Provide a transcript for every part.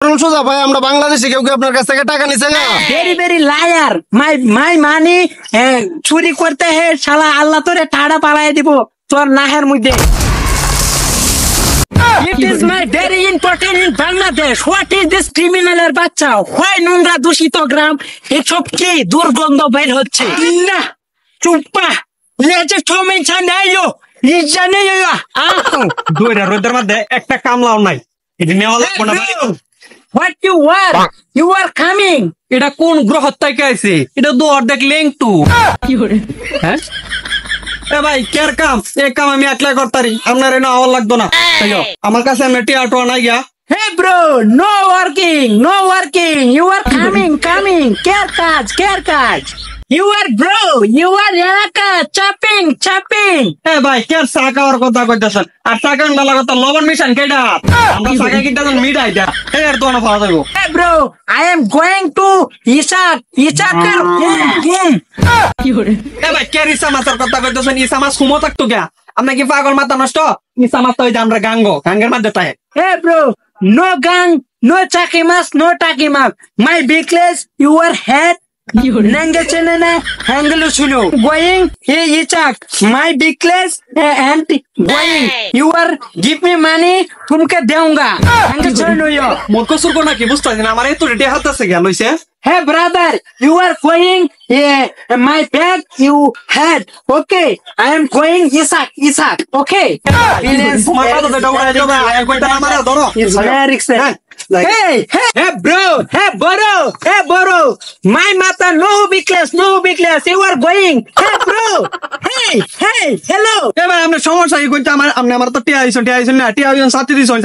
সোজা ভাই, আমরা বাংলাদেশে কেউ কি আপনার কাছ থেকে টাকা নিছে না? Very very liar. My money চুরি করতে হে শালা, আল্লাহ তোরে ঠাড়া পালাই দিব তোর নাহের মধ্যে। It is my very important in Bangladesh. What is this criminal এর বাচ্চা? হয় নোংরা দূষিত গ্রাম, এসব কি দুর্গন্ধ বের হচ্ছে না? চুপা লেজে ঠমেন ছানাইও নিজানে দুইটা রোদের মধ্যে একটা কামলাও নাই। এটা নেওয়া লাগবে না। What you are coming? এটা কোন গ্রহ থেকে আইছে? এটা তো অর্ধেক লেংটু। হ্যাঁ এ ভাই কের কাম, এই কাম আমি একলা করতারি, আপনার এনে আওয়াজ লাগতো না। আমার কাছে আমি টিয়াটো নাই গিয়া। Hey bro, no working. You are coming. Care কাজ. You are bro, you are এলাকা chopping. এ ভাই কের চা খাওয়ার কথা কইতাছেন? আর চা খাওয়ার বেলা কথা লবণ মিশান কেডা? আমরা চা খাই কিনতে মিঠাই দা। এর তো না পাওয়া যাবো। Hey bro, I am going to Isak room. এ ভাই কের ইসামাসের কথা কইতাছেন? ইসামাস ঘুমো থাকতো গা? আপনি কি পাগল মাথা নষ্ট? ইসামাস তো আমরা গাঙ্গের মধ্যে তাই। Hey bro, no gang, no chakimas, no takimak. My business, your head. Nanga chenana, hangalo suno. Going, hey Isak, my business and going. You are give me money, tumke deunga. Hanga cheno yo. মূর্খ সুর্খ নাকি বুঝতেছি না, আমার এত ready হাত আছে গেল হইছে। Hey brother, you are going, my bag you had. Okay, I am going Isak. Okay. মাথা তো এটা উড়াই দিও ভাই, আর কয়টা আমারে ধরো। Hey bro, my mata no business. You are going. Hey bro, hey, hello. এ ভাই আপনি সমস্যা কি কইতে? আমার তো টিয়া আইছেন না, টিয়া আইছেন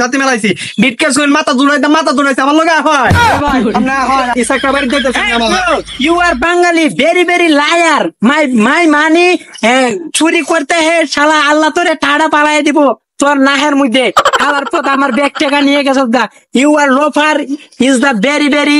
সাথে মেলাইছি। বিটকেস কইন মাথা জুড়াইতে আমার লগে হয়। আপনি হয় ইসাকটা বাড়ি দিতেছেন আমাকে। You are Bengali, very liar. My money চুরি করতে হে শালা, আল্লাহ তোরে ঠাড়া পালাই দিব তোর নাহের মধ্যে। খাওয়ার পর আমার ব্যাগ টাকা নিয়ে গেছ দা। You are loafer is the very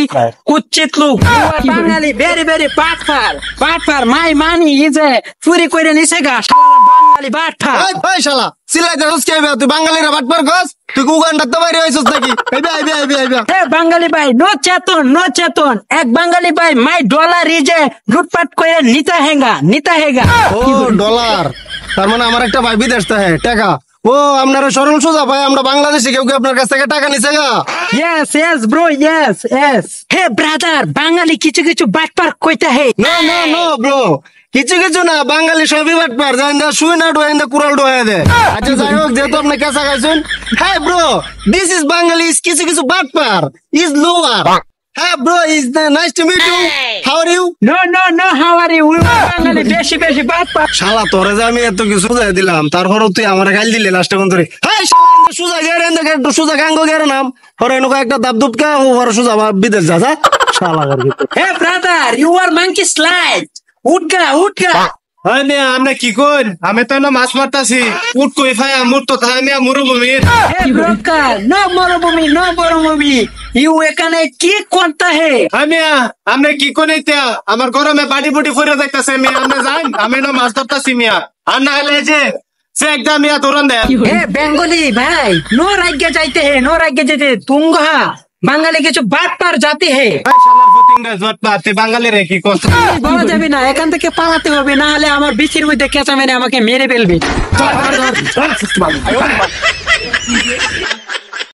কুচ্ছিত লোক। ইউ আর বাঙালি ভেরি বাটফার। মাই মানি ইজ চুরি করে নিছে গা শালা বাঙালি বাটফার। এই শালা সিলাই দাস কে বে? তুই বাঙালিরা বাটপার গস? তুই উগান্ডা তো বাইরে হইছস নাকি? আইবে। হে বাঙালি ভাই, নো চেতন। এক বাঙালি ভাই, মাই ডলার ইজ লুটপাট করে নিতা হেগা। ও ডলার, তার মানে আমার একটা ভাই বিদেশ থেকে টাকা। ও আপনারা সরল সোজা ভাই, আমরা বাংলাদেশে কেউ কি আপনার কাছ থেকে টাকা নিছে না? Yes bro, yes. Hey brother, বাঙালি কিছু বাটপার কইতা হে। নো ব্রো, কিছু না, বাঙালি সবই বাটপার। জাইন্দা শুই না ডোয়েন্দা কুড়াল ডোয়া দে। আচ্ছা যাই হোক, যেহেতু আপনি কেঁচা খাইছেন, হ্যাঁ bro, this is Bangali is কিছু বাটপার ইজ লোয়ার। হ্যাঁ bro, is nice to meet you. How are you? No, how are you? বাঙালি বেশি বাটপার। শালা তোরে যে আমি এত কিছু সুজাই দিলাম, তারপরও তুই আমার গাল দিলে লাস্টে কোন ধরে। হ্যাঁ শালা সুজা গেরে একটু সুজা গাঙ্গো গেরে নাম হরে এনুকা একটা দাব দুপকা ওর সুজা বিদেশ যা শালা গার ভিতর। Hey brother, you are monkey slide. উঠগা আমরা কি কর? আমি তো মাছ মারতাছি। উঠ কই ভাই, আমুর তো তাই আমি মরুভূমির। Hey broker, no মরুভূমি। You এখানে কি করতে হে? আমরা কি কোনে আমার গরমে বাড়ি বুটি ফিরে যাইতাছে। আমরা যাই, আমি মাছ ধরতাছি মিয়া। আর না হলে যে সে একদম মিয়া ধরন দেয়। হে বেঙ্গলি ভাই, নো রাজ্যে যাইতে তুঙ্গা বাঙালি কিছু বাটপার জাতি হে। বাঙালি রে কি করছে বলা যাবে না, এখান থেকে পালাতে হবে, না হলে আমার বিচির মধ্যে কেঁচা মেরে আমাকে মেরে ফেলবে।